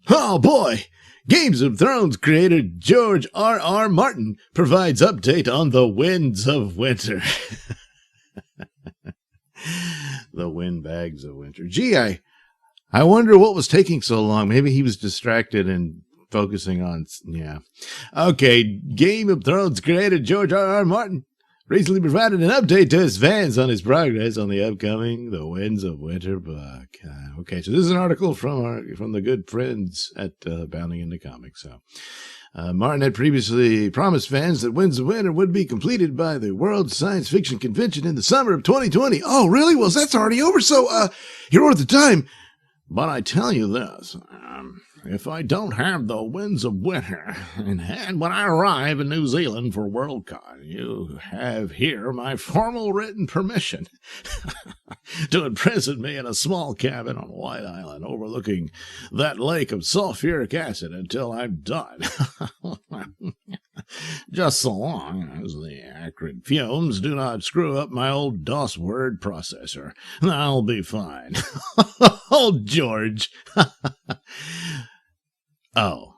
Oh boy! Games of Thrones creator George R. Martin provides update on the winds of winter. The windbags of winter. Gee, I wonder what was taking so long. Maybe he was distracted and focusing on, yeah. Okay, Game of Thrones creator George R. Martin recently provided an update to his fans on his progress on the upcoming The Winds of Winter book. Okay, so this is an article from the good friends at Bounding into Comics. So, Martin had previously promised fans that Winds of Winter would be completed by the World Science Fiction Convention in the summer of 2020. Oh, really? Well, that's already over. So, he wrote at the time, but I tell you this, if I don't have the Winds of Winter in hand when I arrive in New Zealand for WorldCon, you have here my formal written permission to imprison me in a small cabin on White Island overlooking that lake of sulfuric acid until I'm done. Just so long as the acrid fumes do not screw up my old DOS word processor, I'll be fine. Oh, George. Oh,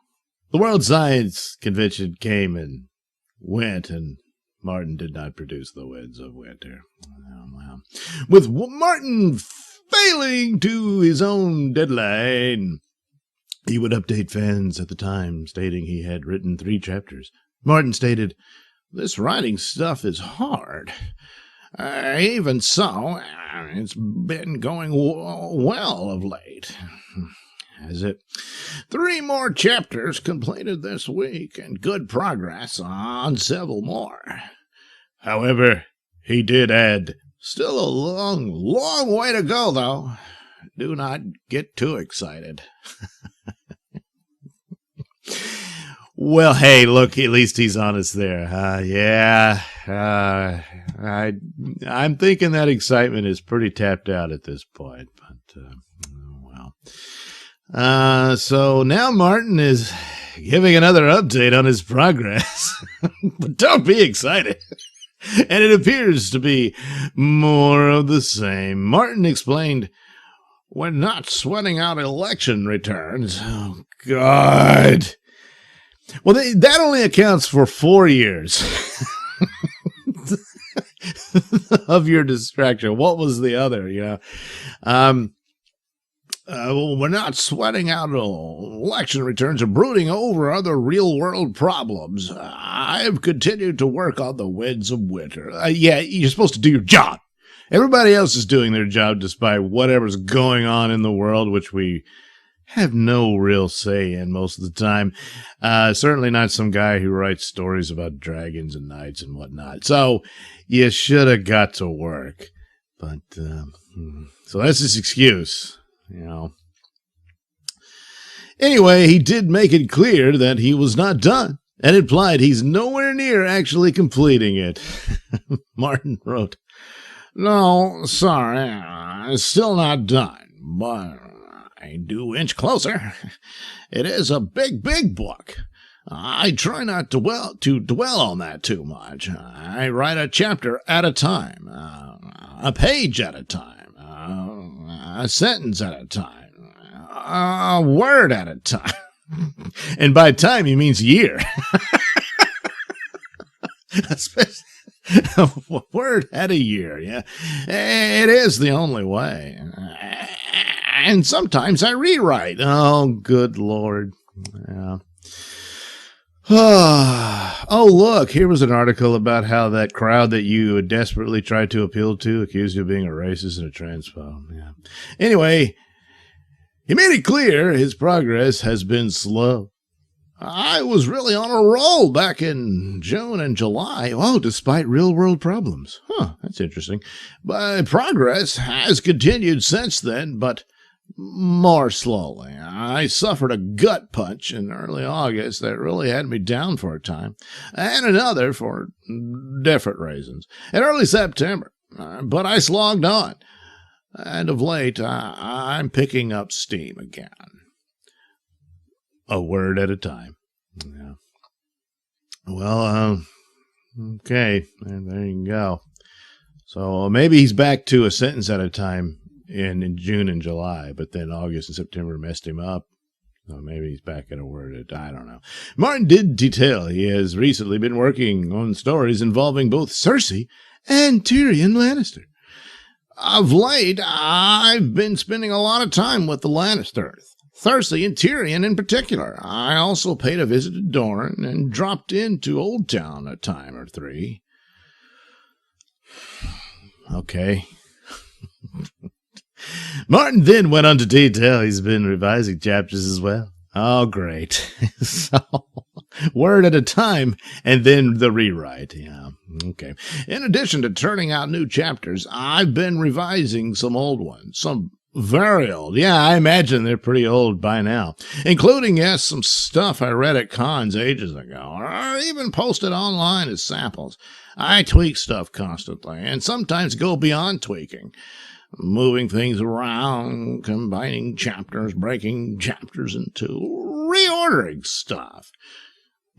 the World Science Convention came and went, and Martin did not produce The Winds of Winter. Well. With Martin failing to his own deadline, he would update fans at the time, stating he had written 3 chapters. Martin stated, "This writing stuff is hard. Even so, it's been going well of late." Has it? 3 more chapters completed this week, and good progress on several more. However, he did add, still a long way to go, though. Do not get too excited. Well, hey, look, at least he's honest there. I'm thinking that excitement is pretty tapped out at this point, but, well. So now Martin is giving another update on his progress. But don't be excited. And it appears to be more of the same. Martin explained, "We're not sweating out election returns." Oh, God. Well, that only accounts for 4 years of your distraction. What was the other, we're not sweating out election returns or brooding over other real-world problems. I've continued to work on the Winds of Winter. Yeah, you're supposed to do your job. Everybody else is doing their job despite whatever's going on in the world, which we have no real say in most of the time. Certainly not some guy who writes stories about dragons and knights and whatnot. So you should have got to work. But, so that's his excuse. Anyway, he did make it clear that he was not done and implied he's nowhere near actually completing it. Martin wrote, "No, sorry, it's still not done, but I do inch closer. It is a big book. I try not to dwell on that too much. I write a chapter at a time, a page at a time. A sentence at a time, a word at a time." And by time, he means year. A word at a year, yeah. It is the only way. And sometimes I rewrite. Oh, good Lord. Yeah. Oh, look, here was an article about how that crowd that you desperately tried to appeal to accused you of being a racist and a transphobe. Yeah. Anyway, he made it clear his progress has been slow. "I was really on a roll back in June and July. Oh, despite real-world problems. Huh, that's interesting. But progress has continued since then, but more slowly. I suffered a gut punch in early August that really had me down for a time, and another for different reasons in early September. But I slogged on, and of late I'm picking up steam again. A word at a time." Yeah. Well, okay, and there you go. So maybe he's back to a sentence at a time in June and July, but then August and September messed him up. So maybe he's back at a word. I don't know. Martin did detail he has recently been working on stories involving both Cersei and Tyrion Lannister. Of late, I've been spending a lot of time with the Lannisters, Cersei and Tyrion in particular. I also paid a visit to Dorne and dropped into Old Town a time or three. Okay. Martin then went on to detail he's been revising chapters as well. Oh, great. So, word at a time, and then the rewrite. Yeah, okay. In addition to turning out new chapters, I've been revising some old ones. Some very old. Yeah, I imagine they're pretty old by now. Including, yes, some stuff I read at cons ages ago, or even posted online as samples. I tweak stuff constantly, and sometimes go beyond tweaking. Moving things around, combining chapters, breaking chapters in two, reordering stuff.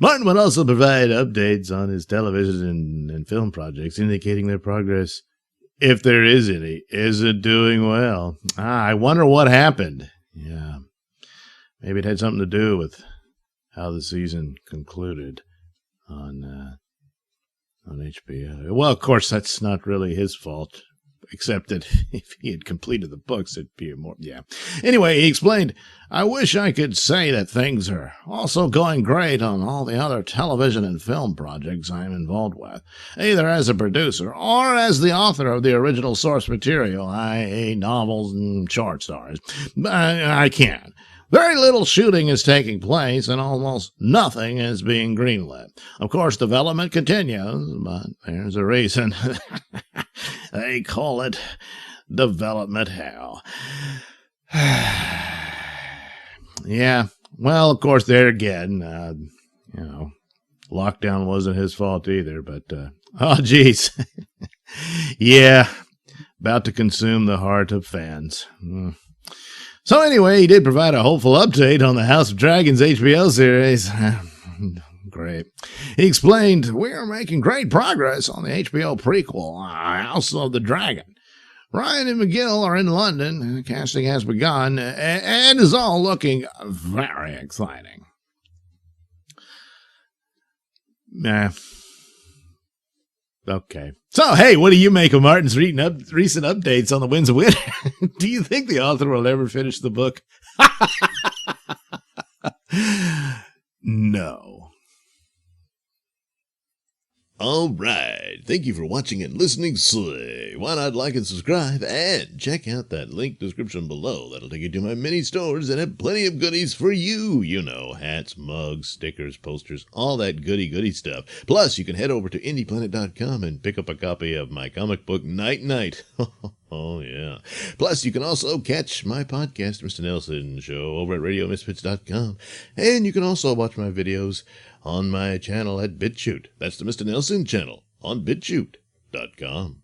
Martin would also provide updates on his television and film projects, indicating their progress, if there is any. Is it doing well? I wonder what happened. Yeah, maybe it had something to do with how the season concluded on HBO. Well, of course, that's not really his fault. Except that if he had completed the books, it'd be more, yeah. Anyway, he explained, I wish I could say that things are also going great on all the other television and film projects I'm involved with, either as a producer or as the author of the original source material, i.e. novels and short stories. But I can't. Very little shooting is taking place, and almost nothing is being greenlit. Of course, development continues, but there's a reason. They call it development hell. Yeah, well, of course, there again, lockdown wasn't his fault either, but, oh, geez. Yeah, about to consume the heart of fans. So anyway, he did provide a hopeful update on the House of Dragons HBO series. Great. He explained, we're making great progress on the HBO prequel, House of the Dragon. Ryan and McGill are in London. Casting has begun and is all looking very exciting. Okay. So, hey, what do you make of Martin's recent updates on the Winds of Winter? Do you think the author will ever finish the book? No. All right. Thank you for watching and listening. Why not like and subscribe and check out that link description below. That'll take you to my mini stores that have plenty of goodies for you. You know, hats, mugs, stickers, posters, all that goody stuff. Plus, you can head over to indieplanet.com and pick up a copy of my comic book Night Night. Oh, yeah. Plus, you can also catch my podcast, Mr Nailsin Show, over at RadioMisfits.com. And you can also watch my videos on my channel at BitChute. That's the Mr Nailsin channel on BitChute.com.